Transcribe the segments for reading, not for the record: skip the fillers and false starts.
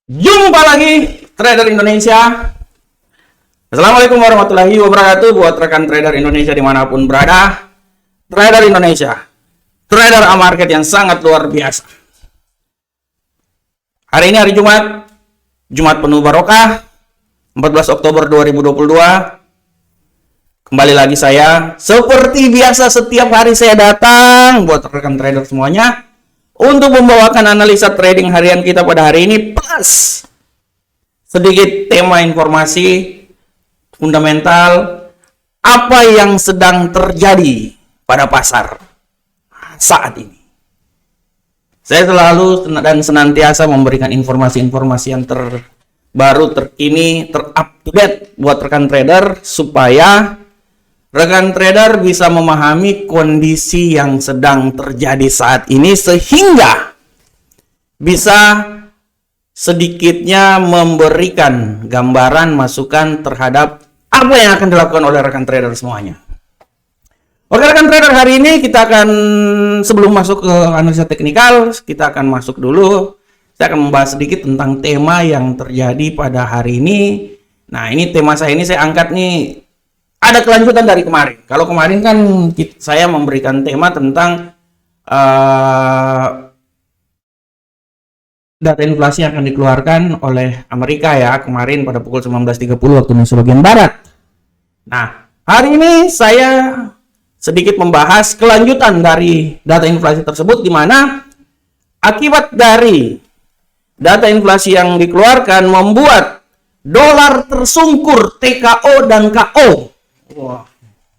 Jumpa lagi trader Indonesia. Assalamualaikum warahmatullahi wabarakatuh. Buat rekan trader Indonesia dimanapun berada, trader Indonesia, trader A-Market yang sangat luar biasa. Hari ini hari Jumat, Jumat penuh barokah, 14 Oktober 2022. Kembali lagi saya, seperti biasa setiap hari saya datang buat rekan trader semuanya untuk membawakan analisa trading harian kita pada hari ini, plus sedikit tema informasi fundamental apa yang sedang terjadi pada pasar saat ini. Saya selalu dan senantiasa memberikan informasi-informasi yang terbaru, terkini, terup to date buat rekan trader supaya rekan trader bisa memahami kondisi yang sedang terjadi saat ini sehingga bisa sedikitnya memberikan gambaran masukan terhadap apa yang akan dilakukan oleh rekan trader semuanya. Oke rekan trader, hari ini kita akan, sebelum masuk ke analisa teknikal, kita akan masuk dulu. Saya akan membahas sedikit tentang tema yang terjadi pada hari ini. Nah, ini tema saya ini saya angkat nih, ada kelanjutan dari kemarin. Kalau kemarin kan saya memberikan tema tentang data inflasi yang akan dikeluarkan oleh Amerika ya, kemarin pada pukul 19.30 waktu Indonesia bagian Barat. Nah, hari ini saya sedikit membahas kelanjutan dari data inflasi tersebut, di mana akibat dari data inflasi yang dikeluarkan membuat dolar tersungkur TKO dan KO. Wah,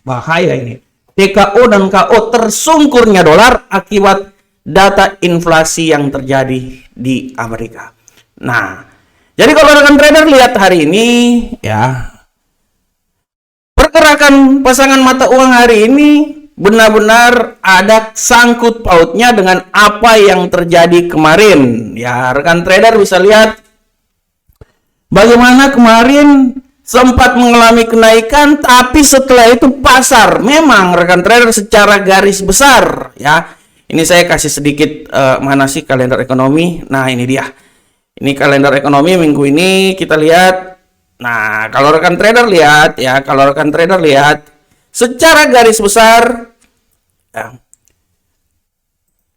bahaya ini. TKO dan KO, tersungkurnya dolar akibat data inflasi yang terjadi di Amerika. Nah, jadi kalau rekan trader lihat hari ini ya, pergerakan pasangan mata uang hari ini benar-benar ada sangkut pautnya dengan apa yang terjadi kemarin. Ya, rekan trader bisa lihat bagaimana kemarin sempat mengalami kenaikan, tapi setelah itu pasar memang rekan trader secara garis besar ya. Ini saya kasih sedikit mana sih kalender ekonomi. Nah, ini dia. Ini kalender ekonomi minggu ini kita lihat. Nah, kalau rekan trader lihat ya, kalau rekan trader lihat secara garis besar ya.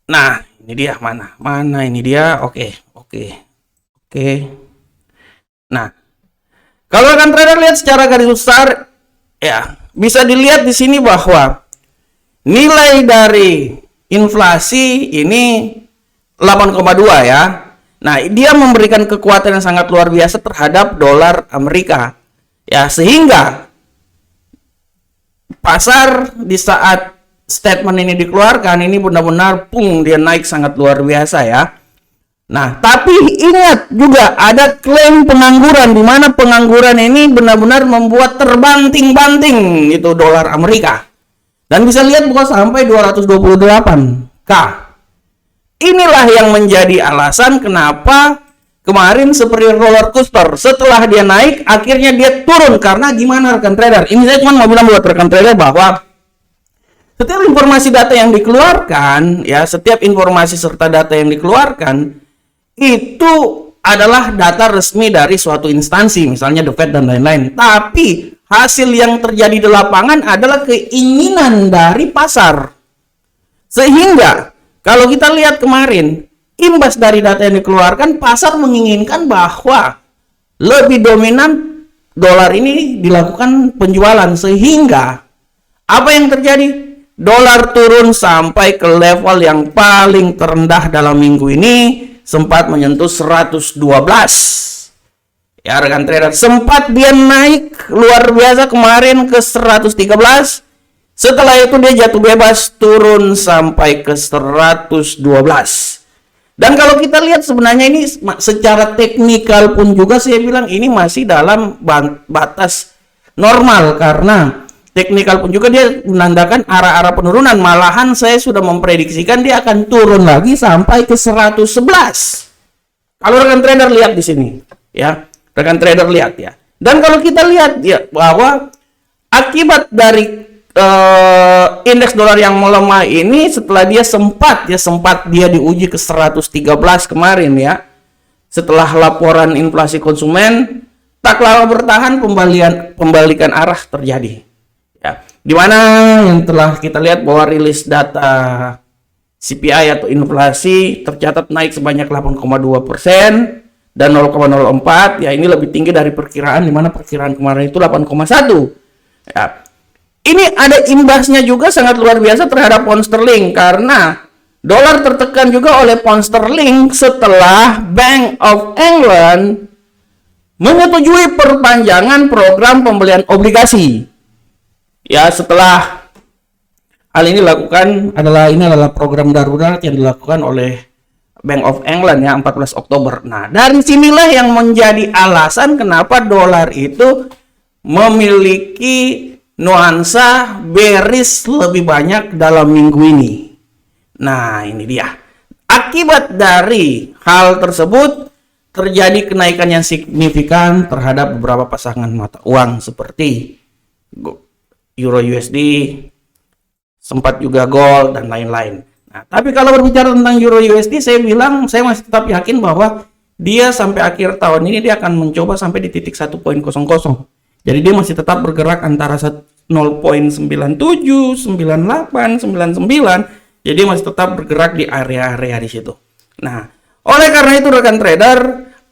Nah, ini dia mana ini dia. Oke. Nah, kalau rekan trader lihat secara garis besar ya, bisa dilihat di sini bahwa nilai dari inflasi ini 8,2 ya. Nah, dia memberikan kekuatan yang sangat luar biasa terhadap dolar Amerika. Ya, sehingga pasar di saat statement ini dikeluarkan ini benar-benar dia naik sangat luar biasa ya. Nah, tapi ingat juga ada klaim pengangguran, di mana pengangguran ini benar-benar membuat terbanting-banting itu dolar Amerika. Dan bisa lihat bukan sampai 228K. Inilah yang menjadi alasan kenapa kemarin seperti roller coaster. Setelah dia naik, akhirnya dia turun. Karena gimana rekan trader? Ini saya cuma mau bilang buat rekan trader bahwa setiap informasi data yang dikeluarkan, ya, setiap informasi serta data yang dikeluarkan itu adalah data resmi dari suatu instansi, misalnya The Fed dan lain-lain. Tapi hasil yang terjadi di lapangan adalah keinginan dari pasar. Sehingga kalau kita lihat kemarin, imbas dari data yang dikeluarkan, pasar menginginkan bahwa lebih dominan dolar ini dilakukan penjualan. Sehingga apa yang terjadi? Dolar turun sampai ke level yang paling terendah dalam minggu ini, sempat menyentuh 112. Ya rekan trader, sempat dia naik luar biasa kemarin ke 113. Setelah itu dia jatuh bebas, turun sampai ke 112. Dan kalau kita lihat sebenarnya ini secara teknikal pun juga saya bilang ini masih dalam batas normal, karena teknikal pun juga dia menandakan arah-arah penurunan. Malahan saya sudah memprediksikan dia akan turun lagi sampai ke 111. Kalau rekan trader lihat di sini, ya, rekan trader lihat ya. Dan kalau kita lihat ya bahwa akibat dari indeks dolar yang melemah ini, setelah dia sempat dia diuji ke 113 kemarin ya. setelah laporan inflasi konsumen tak lama bertahan pembalikan arah terjadi. Ya, di mana yang telah kita lihat bahwa rilis data CPI atau inflasi tercatat naik sebanyak 8,2% dan 0,04. Ya, ini lebih tinggi dari perkiraan, di mana perkiraan kemarin itu 8,1. Ya. Ini ada imbasnya juga sangat luar biasa terhadap pound sterling, karena dolar tertekan juga oleh pound sterling setelah Bank of England menyetujui perpanjangan program pembelian obligasi. Ya, setelah hal ini adalah program darurat yang dilakukan oleh Bank of England ya 14 Oktober. Nah, dari sinilah yang menjadi alasan kenapa dolar itu memiliki nuansa bearish lebih banyak dalam minggu ini. Nah, ini dia. Akibat dari hal tersebut terjadi kenaikan yang signifikan terhadap beberapa pasangan mata uang seperti Euro USD, sempat juga gold dan lain-lain. Nah, tapi kalau berbicara tentang Euro USD, saya masih tetap yakin bahwa dia sampai akhir tahun ini dia akan mencoba sampai di titik 1.00. Jadi dia masih tetap bergerak antara 0.97, 98, 99. Jadi dia masih tetap bergerak di area-area di situ. Nah, oleh karena itu rekan trader,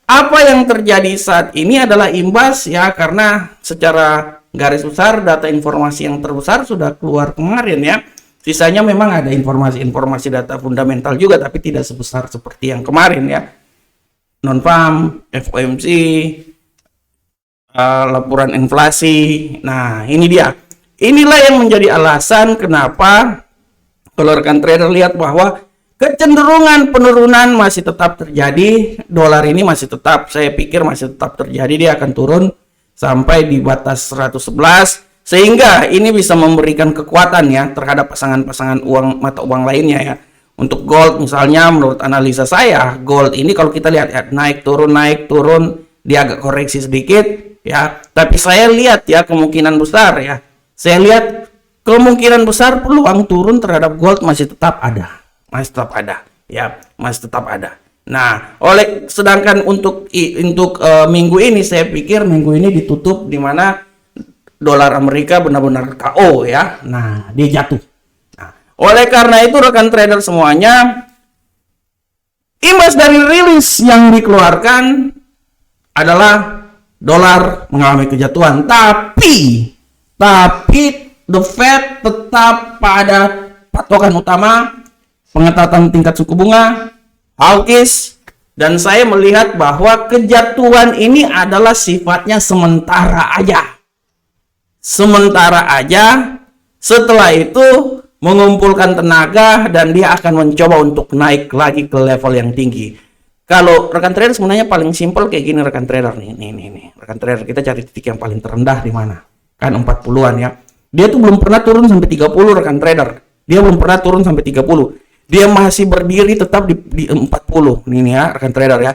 apa yang terjadi saat ini adalah imbas ya, karena secara garis besar data informasi yang terbesar sudah keluar kemarin ya. Sisanya memang ada informasi data fundamental juga, tapi tidak sebesar seperti yang kemarin ya. Non-farm, FOMC, laporan inflasi. Nah, ini dia. Inilah yang menjadi alasan kenapa kalau rekan trader lihat bahwa kecenderungan penurunan masih tetap terjadi. Dolar ini masih tetap, saya pikir masih tetap terjadi. Dia akan turun sampai di batas 111, sehingga ini bisa memberikan kekuatan ya terhadap pasangan-pasangan mata uang lainnya ya. Untuk gold misalnya, menurut analisa saya, gold ini kalau kita lihat ya, naik turun, dia agak koreksi sedikit ya. Tapi saya lihat ya kemungkinan besar ya. Saya lihat kemungkinan besar peluang turun terhadap gold masih tetap ada. Masih tetap ada. Nah, sedangkan untuk minggu ini saya pikir minggu ini ditutup di mana dolar Amerika benar-benar KO ya. Nah, dia jatuh. Nah, oleh karena itu rekan trader semuanya, imbas dari rilis yang dikeluarkan adalah dolar mengalami kejatuhan, tapi the Fed tetap pada patokan utama pengetatan tingkat suku bunga, hawkish, dan saya melihat bahwa kejatuhan ini adalah sifatnya sementara aja. Setelah itu mengumpulkan tenaga dan dia akan mencoba untuk naik lagi ke level yang tinggi. Kalau rekan trader sebenarnya paling simpel kayak gini rekan trader nih. Rekan trader, kita cari titik yang paling terendah di mana? Kan 40-an ya. Dia tuh belum pernah turun sampai 30 rekan trader. Dia belum pernah turun sampai 30. Dia masih berdiri tetap di 40. Ini ya rekan trader ya.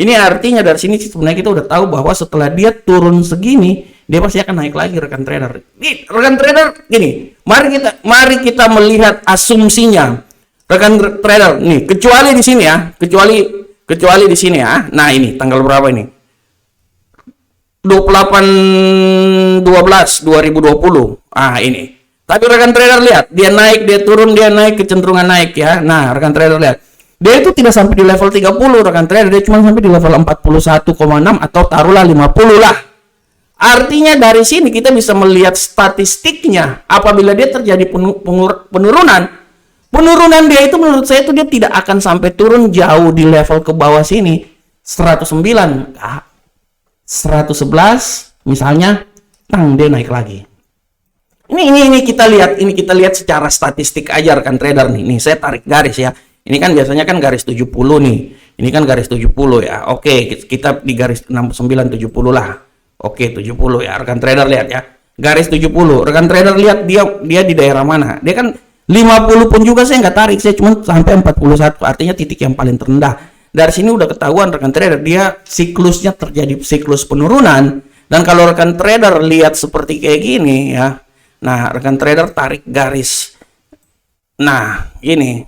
Ini artinya dari sini sebenarnya kita udah tahu bahwa setelah dia turun segini, dia pasti akan naik lagi rekan trader. Nih, rekan trader gini, mari kita melihat asumsinya. Rekan trader nih, kecuali di sini ya, kecuali di sini ya. Nah, ini tanggal berapa ini? 28/12/2020. Ah, ini. Tapi rekan trader lihat, dia naik, dia turun, dia naik, kecenderungan naik ya. Nah, rekan trader lihat. Dia itu tidak sampai di level 30 rekan trader, dia cuma sampai di level 41,6 atau taruhlah 50 lah. Artinya dari sini kita bisa melihat statistiknya. Apabila dia terjadi penurunan dia itu menurut saya itu dia tidak akan sampai turun jauh di level ke bawah sini 109, 111 misalnya, dia naik lagi. Ini kita lihat secara statistik aja rekan trader nih. Nih saya tarik garis ya. Ini kan biasanya kan garis 70 nih. Ini kan garis 70 ya. Oke, kita di garis 69 70 lah. Oke, 70 ya. Rekan trader lihat ya. Garis 70. Rekan trader lihat dia di daerah mana? Dia kan 50 pun juga saya nggak tarik, saya cuma sampai 41. Artinya titik yang paling terendah. Dari sini udah ketahuan rekan trader dia siklusnya terjadi siklus penurunan. Dan kalau rekan trader lihat seperti kayak gini ya. Nah, rekan trader tarik garis. Nah, gini.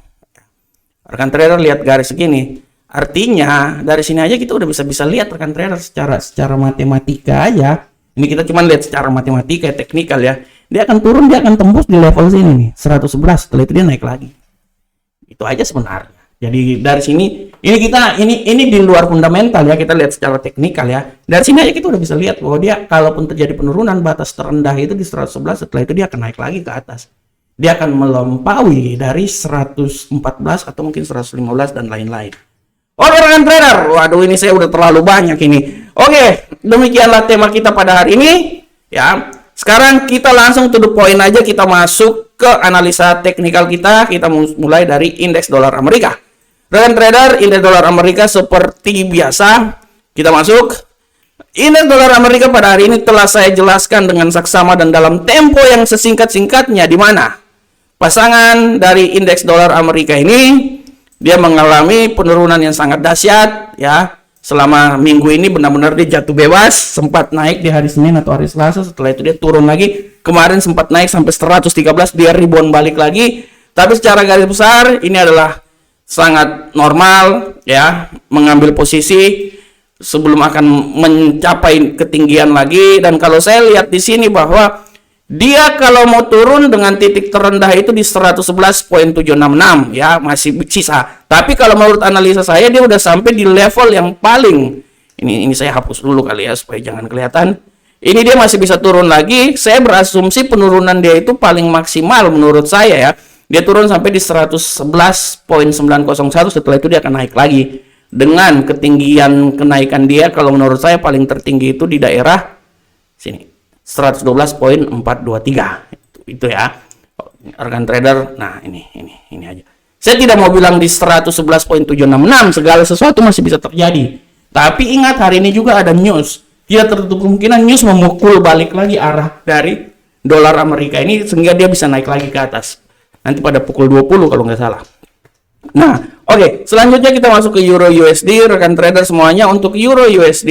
Rekan trader lihat garis segini. Artinya dari sini aja kita udah bisa lihat rekan trader secara matematika aja. Ini kita cuma lihat secara matematika teknikal ya. Dia akan turun, dia akan tembus di level sini nih, 111. Setelah itu dia naik lagi. Itu aja sebenarnya. Jadi dari sini ini di luar fundamental ya, kita lihat secara teknikal ya. Dari sini aja kita udah bisa lihat bahwa dia kalaupun terjadi penurunan batas terendah itu di 111, setelah itu dia akan naik lagi ke atas. Dia akan melampaui dari 114 atau mungkin 115 dan lain-lain. Oke rekan trader, waduh ini saya udah terlalu banyak ini. Oke, demikianlah tema kita pada hari ini ya. Sekarang kita langsung to the point aja, kita masuk ke analisa teknikal kita. Kita mulai dari indeks dolar Amerika. Rekan trader, indeks dolar Amerika seperti biasa kita masuk. Indeks dolar Amerika pada hari ini telah saya jelaskan dengan saksama dan dalam tempo yang sesingkat-singkatnya, di mana pasangan dari indeks dolar Amerika ini dia mengalami penurunan yang sangat dahsyat ya. Selama minggu ini benar-benar dia jatuh bebas, sempat naik di hari Senin atau hari Selasa, setelah itu dia turun lagi. Kemarin sempat naik sampai 113, dia rebound balik lagi. Tapi secara garis besar ini adalah sangat normal ya, mengambil posisi sebelum akan mencapai ketinggian lagi. Dan kalau saya lihat di sini bahwa dia kalau mau turun dengan titik terendah itu di 111.766 ya, masih sisa. Tapi kalau menurut analisa saya dia udah sampai di level yang paling ini saya hapus dulu kali ya supaya jangan kelihatan. Ini dia masih bisa turun lagi. Saya berasumsi penurunan dia itu paling maksimal menurut saya ya. Dia turun sampai di 111.901, setelah itu dia akan naik lagi. Dengan ketinggian kenaikan dia kalau menurut saya paling tertinggi itu di daerah sini. 112.423 itu ya rekan trader. Nah ini aja. Saya tidak mau bilang di 111.766 segala sesuatu masih bisa terjadi. Tapi ingat hari ini juga ada news. Tidak tertutup kemungkinan news memukul balik lagi arah dari dolar Amerika ini sehingga dia bisa naik lagi ke atas. Nanti pada pukul 20 kalau nggak salah. Nah, oke. Selanjutnya kita masuk ke Euro USD rekan trader semuanya. Untuk Euro USD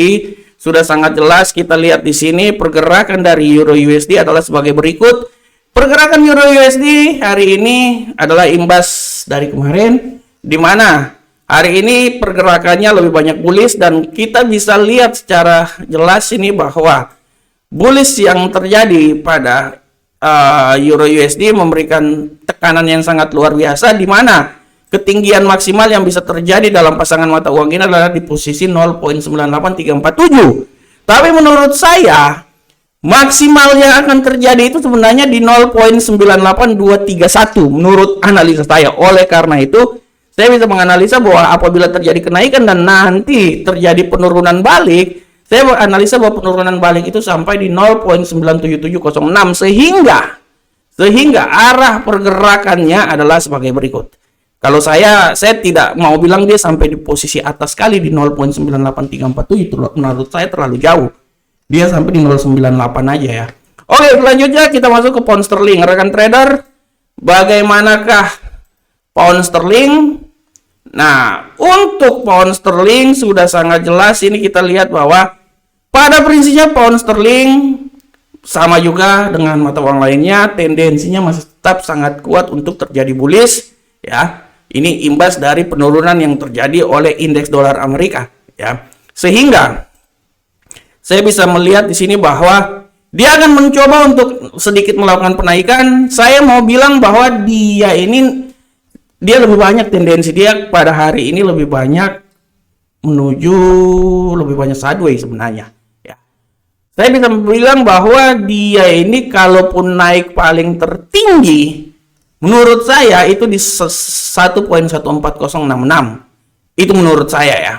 sudah sangat jelas kita lihat di sini pergerakan dari Euro USD adalah sebagai berikut. Pergerakan Euro USD hari ini adalah imbas dari kemarin, di mana hari ini pergerakannya lebih banyak bullish dan kita bisa lihat secara jelas ini bahwa bullish yang terjadi pada Euro USD memberikan tekanan yang sangat luar biasa, di mana ketinggian maksimal yang bisa terjadi dalam pasangan mata uang ini adalah di posisi 0.98347. Tapi menurut saya maksimal yang akan terjadi itu sebenarnya di 0.98231 menurut analisa saya. Oleh karena itu saya bisa menganalisa bahwa apabila terjadi kenaikan dan nanti terjadi penurunan balik, saya menganalisa bahwa penurunan balik itu sampai di 0.97706 sehingga arah pergerakannya adalah sebagai berikut. Kalau saya tidak mau bilang dia sampai di posisi atas sekali di 0.98347, itu menurut saya terlalu jauh. Dia sampai di 0.98 aja ya. Oke, selanjutnya kita masuk ke pound sterling. Rekan trader, bagaimanakah pound sterling? Nah, untuk pound sterling sudah sangat jelas ini kita lihat bahwa pada prinsipnya pound sterling sama juga dengan mata uang lainnya, tendensinya masih tetap sangat kuat untuk terjadi bullish ya. Ini imbas dari penurunan yang terjadi oleh indeks dolar Amerika ya. Sehingga saya bisa melihat di sini bahwa dia akan mencoba untuk sedikit melakukan penaikan. Saya mau bilang bahwa dia lebih banyak tendensi dia pada hari ini lebih banyak menuju lebih banyak sideways sebenarnya ya. Saya bisa bilang bahwa dia ini kalaupun naik paling tertinggi menurut saya itu di 1.14066. Itu menurut saya ya,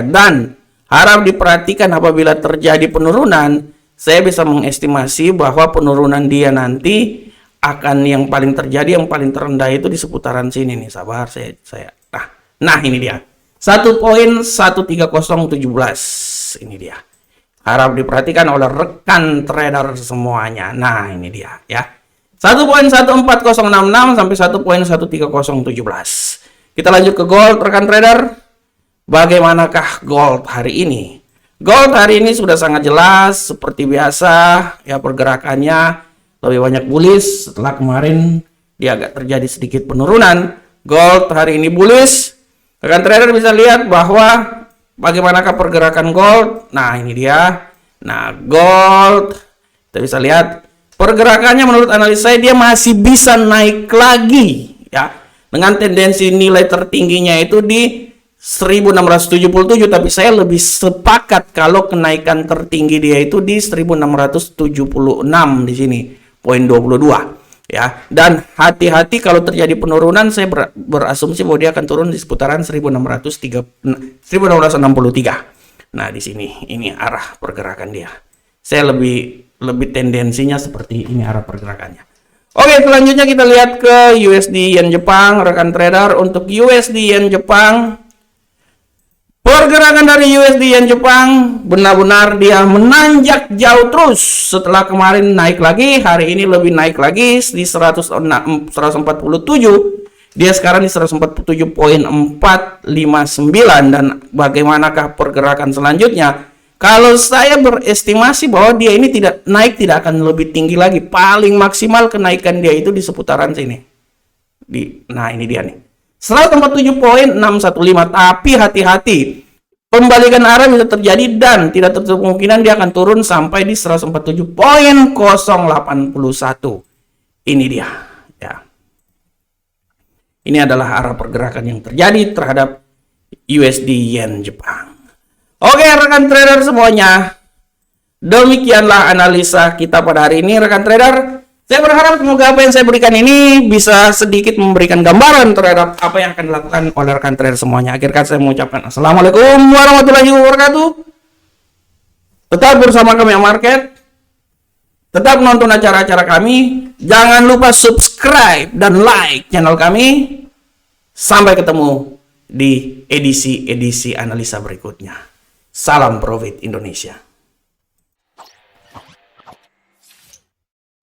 dan harap diperhatikan apabila terjadi penurunan, saya bisa mengestimasi bahwa penurunan dia nanti akan yang paling terjadi, yang paling terendah itu di seputaran sini nih. Sabar saya. Nah ini dia. 1.13017 ini dia. Harap diperhatikan oleh rekan trader semuanya. Nah ini dia ya. 1.14066 sampai 1.13017. Kita lanjut ke gold rekan trader. Bagaimanakah gold hari ini? Gold hari ini sudah sangat jelas seperti biasa ya, pergerakannya lebih banyak bullish. Setelah kemarin dia agak terjadi sedikit penurunan, gold hari ini bullish. Rekan trader bisa lihat bahwa bagaimanakah pergerakan gold. Nah, ini dia. Nah, gold kita bisa lihat pergerakannya menurut analis saya dia masih bisa naik lagi ya. Dengan tendensi nilai tertingginya itu di 1677, tapi saya lebih sepakat kalau kenaikan tertinggi dia itu di 1676 di sini, poin 22 ya. Dan hati-hati kalau terjadi penurunan, saya berasumsi bahwa dia akan turun di seputaran 1663. Nah, di sini ini arah pergerakan dia. Saya lebih tendensinya seperti ini arah pergerakannya. Oke, selanjutnya kita lihat ke USD Yen Jepang, rekan trader. Untuk USD Yen Jepang, pergerakan dari USD Yen Jepang benar-benar dia menanjak jauh terus. Setelah kemarin naik lagi, hari ini lebih naik lagi di 147. Dia sekarang di 147.459. Dan bagaimanakah pergerakan selanjutnya? Kalau saya berestimasi bahwa dia ini tidak akan lebih tinggi lagi. Paling maksimal kenaikan dia itu di seputaran sini. Nah, ini dia nih. 147.615, tapi hati-hati. Pembalikan arah bisa terjadi dan tidak tertutup kemungkinan dia akan turun sampai di 147.081. Ini dia, ya. Ini adalah arah pergerakan yang terjadi terhadap USD Yen Jepang. Oke, rekan trader semuanya. Demikianlah analisa kita pada hari ini, rekan trader. Saya berharap semoga apa yang saya berikan ini bisa sedikit memberikan gambaran terhadap apa yang akan dilakukan oleh rekan trader semuanya. Akhir kata saya mengucapkan Assalamualaikum warahmatullahi wabarakatuh. Tetap bersama kami Market. Tetap nonton acara-acara kami. Jangan lupa subscribe dan like channel kami. Sampai ketemu di edisi analisa berikutnya. Salam Profit Indonesia.